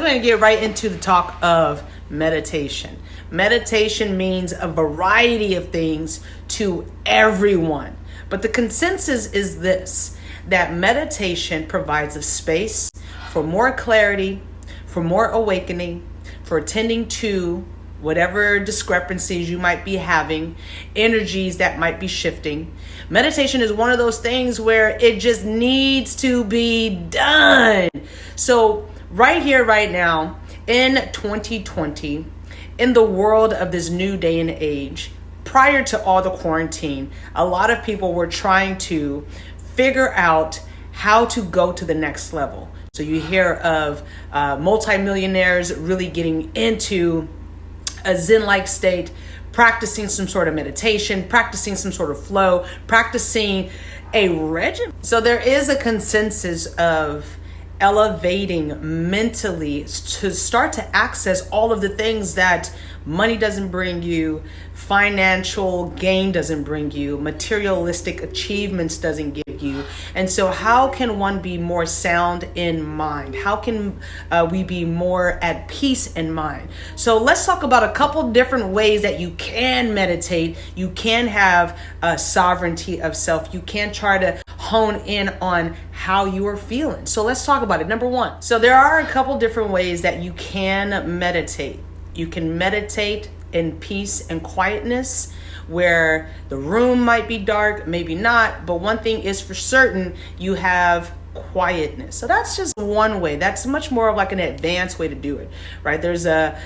going to get right into the talk of meditation. Meditation means a variety of things to everyone. But the consensus is this, that meditation provides a space for more clarity, for more awakening, for attending to whatever discrepancies you might be having, energies that might be shifting. Meditation is one of those things where it just needs to be done. So right here, right now, in 2020, in the world of this new day and age, prior to all the quarantine, a lot of people were trying to figure out how to go to the next level. So you hear of multimillionaires really getting into a Zen-like state, practicing some sort of meditation, practicing some sort of flow, practicing a regimen. So there is a consensus of elevating mentally to start to access all of the things that money doesn't bring you, financial gain doesn't bring you, materialistic achievements doesn't give you. And so how can one be more sound in mind? How can we be more at peace in mind? So let's talk about a couple different ways that you can meditate. You can have sovereignty of self. You can try to hone in on how you are feeling. So let's talk about it. Number one. So there are a couple different ways that you can meditate. You can meditate in peace and quietness, where the room might be dark, maybe not, but one thing is for certain, you have quietness. So that's just one way. That's much more of like an advanced way to do it, right? There's a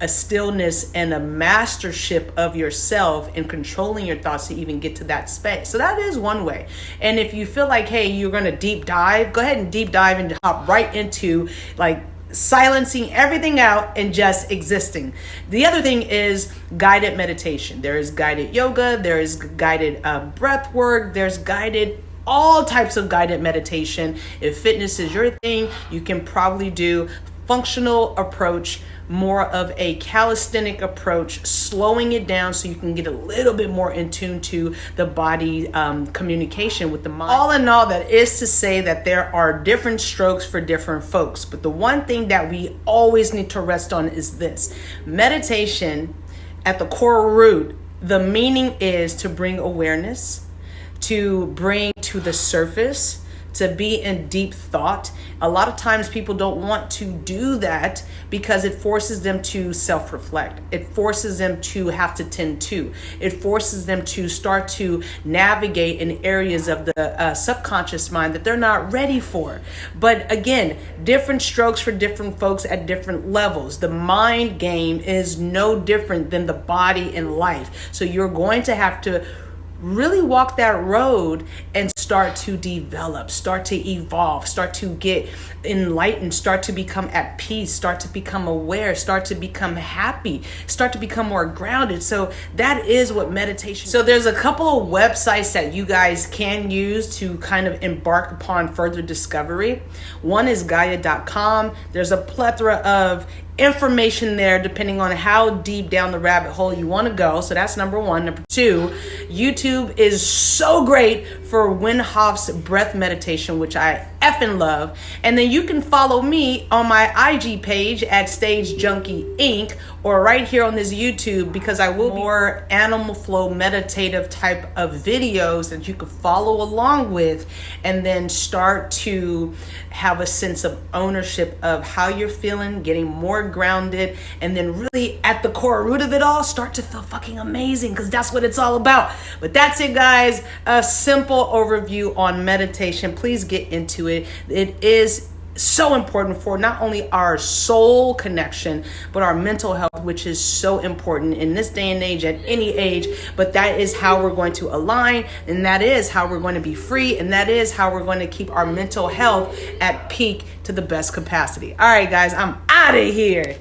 stillness and a mastership of yourself in controlling your thoughts to even get to that space. So that is one way. And if you feel like, hey, you're going to deep dive, go ahead and deep dive and hop right into like silencing everything out and just existing. The other thing is guided meditation. There is guided yoga, there is guided breath work, there's guided all types of guided meditation. If fitness is your thing, you can probably do functional approach, more of a calisthenic approach, slowing it down so you can get a little bit more in tune to the body communication with the mind. All in all, that is to say that there are different strokes for different folks. But the one thing that we always need to rest on is this. Meditation, at the core root, the meaning is to bring awareness, to bring to the surface, to be in deep thought. A lot of times people don't want to do that because it forces them to self-reflect. It forces them to have to tend to. It forces them to start to navigate in areas of the subconscious mind that they're not ready for. But again, different strokes for different folks at different levels. The mind game is no different than the body in life. So you're going to have to really walk that road and start to develop, start to evolve, start to get enlightened, start to become at peace, start to become aware, start to become happy, start to become more grounded. So that is what meditation. So there's a couple of websites that you guys can use to kind of embark upon further discovery. One is Gaia.com. There's a plethora of information there depending on how deep down the rabbit hole you want to go. So that's number one. Number two, YouTube is so great for Wim Hof's breath meditation, which I effing love. And then you can follow me on my IG page at Stage Junkie Inc. or right here on this YouTube, because I will be more animal flow meditative type of videos that you can follow along with and then start to have a sense of ownership of how you're feeling, getting more grounded, and then really at the core root of it all, start to feel fucking amazing, because that's what it's all about. But that's it, guys. A simple overview on meditation. Please get into it. It is so important for not only our soul connection, but our mental health, which is so important in this day and age, at any age. But that is how we're going to align, and that is how we're going to be free, and that is how we're going to keep our mental health at peak to the best capacity. All right, guys, I'm out of here.